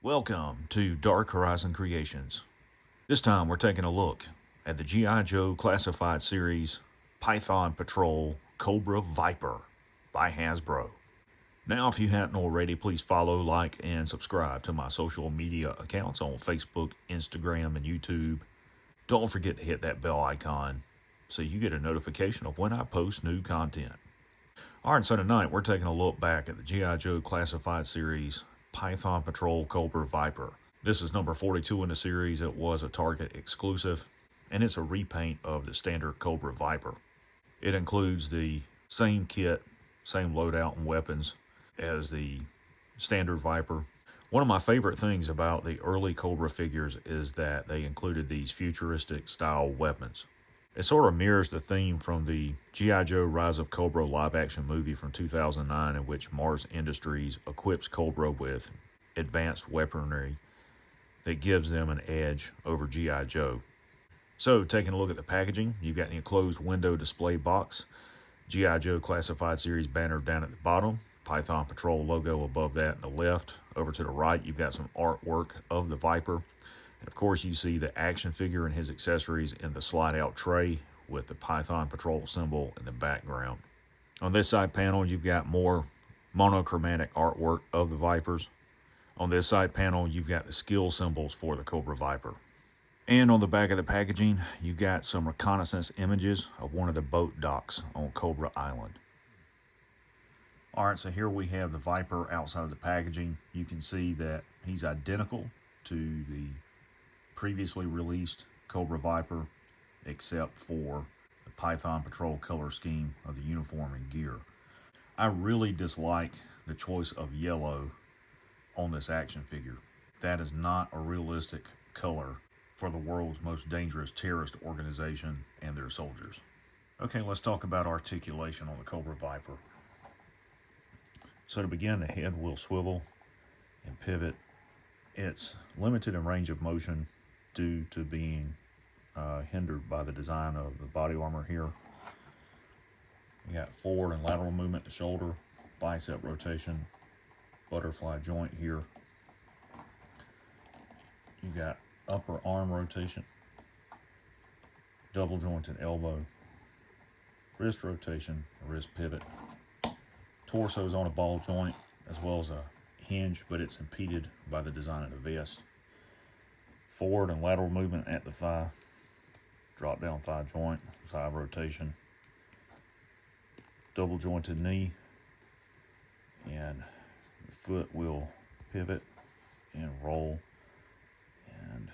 Welcome to Dark Horizon Creations. This time we're taking a look at the G.I. Joe Classified Series Python Patrol Cobra Viper by Hasbro. Now, if you hadn't already, please follow, like, and subscribe to my social media accounts on Facebook, Instagram, and YouTube. Don't forget to hit that bell icon so you get a notification of when I post new content. Alright, so tonight we're taking a look back at the G.I. Joe Classified Series Python Patrol Cobra Viper. This is number 42 in the series. It was a Target exclusive, and it's a repaint of the standard Cobra Viper. It includes the same kit, same loadout and weapons as the standard Viper. One of my favorite things about the early Cobra figures is that they included these futuristic style weapons. It sort of mirrors the theme from the G.I. Joe Rise of Cobra live-action movie from 2009, in which Mars Industries equips Cobra with advanced weaponry that gives them an edge over G.I. Joe. So, taking a look at the packaging, you've got the enclosed window display box, G.I. Joe Classified Series banner down at the bottom, Python Patrol logo above that on the left. Over to the right, you've got some artwork of the Viper. And of course, you see the action figure and his accessories in the slide-out tray with the Python Patrol symbol in the background. On this side panel, you've got more monochromatic artwork of the Vipers. On this side panel, you've got the skill symbols for the Cobra Viper. And on the back of the packaging, you've got some reconnaissance images of one of the boat docks on Cobra Island. Alright, so here we have the Viper outside of the packaging. You can see that he's identical to the previously released Cobra Viper, except for the Python Patrol color scheme of the uniform and gear. I really dislike the choice of yellow on this action figure. That is not a realistic color for the world's most dangerous terrorist organization and their soldiers. Okay, let's talk about articulation on the Cobra Viper. So to begin, the head will swivel and pivot. It's limited in range of motion due to being hindered by the design of the body armor here. You got forward and lateral movement to shoulder, bicep rotation, butterfly joint here. You got upper arm rotation, double jointed elbow, wrist rotation, wrist pivot. Torso is on a ball joint as well as a hinge, but it's impeded by the design of the vest. Forward and lateral movement at the thigh, drop down thigh joint, thigh rotation, double jointed knee, and the foot will pivot and roll, and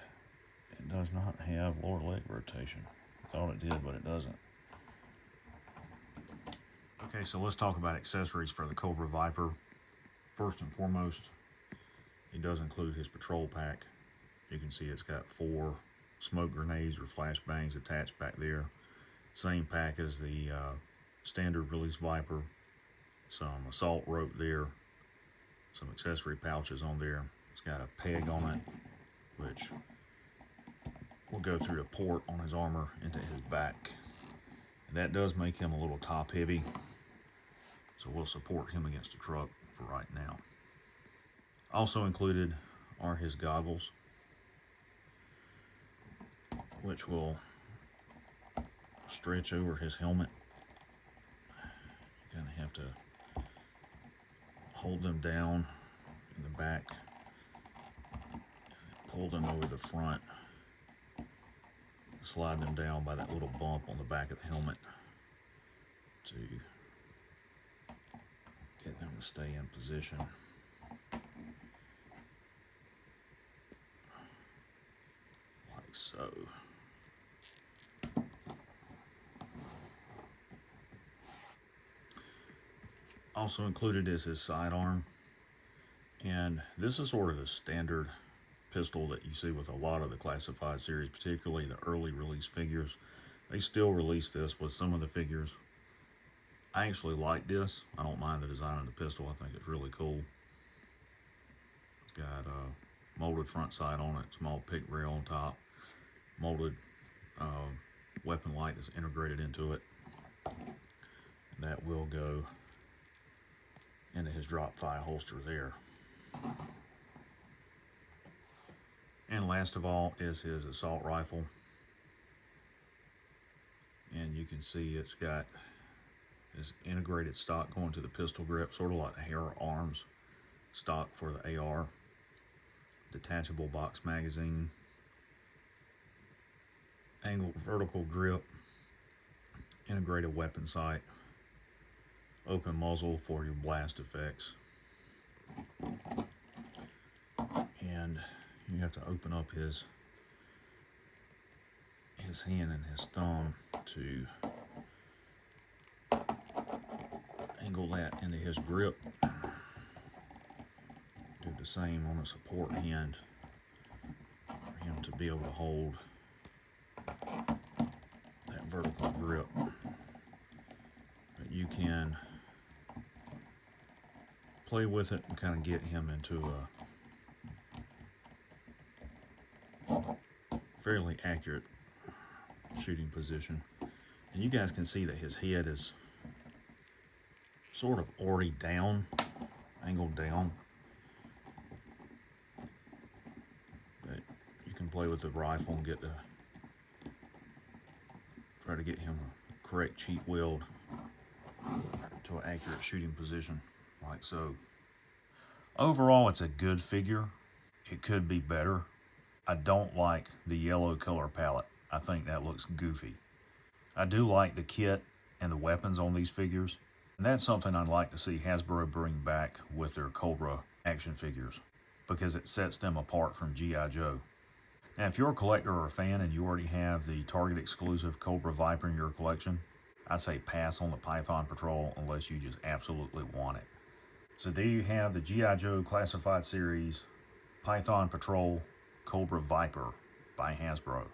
it does not have lower leg rotation. I thought it did, but it doesn't. Okay, so let's talk about accessories for the Cobra Viper. First and foremost, he does include his patrol pack. You can see it's got 4 smoke grenades or flashbangs attached back there. Same pack as the standard release Viper. Some assault rope there. Some accessory pouches on there. It's got a peg on it, which will go through the port on his armor into his back. And that does make him a little top heavy, so we'll support him against the truck for right now. Also included are his goggles, which will stretch over his helmet. You kind of have to hold them down in the back, pull them over the front, slide them down by that little bump on the back of the helmet to get them to stay in position. Like so. Also included is his sidearm, and this is sort of the standard pistol that you see with a lot of the Classified series, particularly the early release figures. They still release this with some of the figures. I actually like this. I don't mind the design of the pistol. I think it's really cool. It's got a molded front sight on it, small pick rail on top, molded weapon light is integrated into it. That will go into his drop thigh holster there. And last of all is his assault rifle. And you can see it's got this integrated stock going to the pistol grip, sort of like the Hare Arms stock for the AR. Detachable box magazine, angled vertical grip, integrated weapon sight, open muzzle for your blast effects. And you have to open up his hand and his thumb to angle that into his grip. Do the same on a support hand for him to be able to hold that vertical grip. But you can play with it and kind of get him into a fairly accurate shooting position. And you guys can see that his head is sort of already down, angled down. But you can play with the rifle and try to get him a correct cheek weld to an accurate shooting position, like so. Overall, it's a good figure. It could be better. I don't like the yellow color palette. I think that looks goofy. I do like the kit and the weapons on these figures. And that's something I'd like to see Hasbro bring back with their Cobra action figures, because it sets them apart from G.I. Joe. Now, if you're a collector or a fan and you already have the Target exclusive Cobra Viper in your collection, I say pass on the Python Patrol unless you just absolutely want it. So there you have the G.I. Joe Classified Series Python Patrol Cobra Viper by Hasbro.